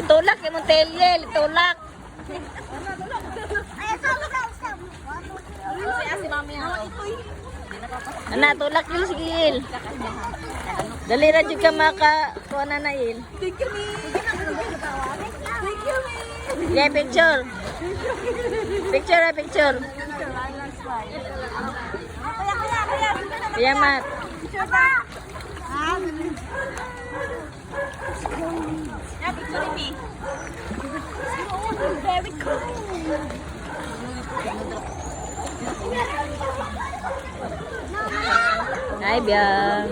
Itulak yung Monteliel, itulak. Anak, tulak yung sigil. Dali ra jud ka makakuha na na il. Thank you, me. Thank you, me. Yeah, picture. Picture, picture. Kaya mat. Yeah, picture me. Very cool. Hi, Biang.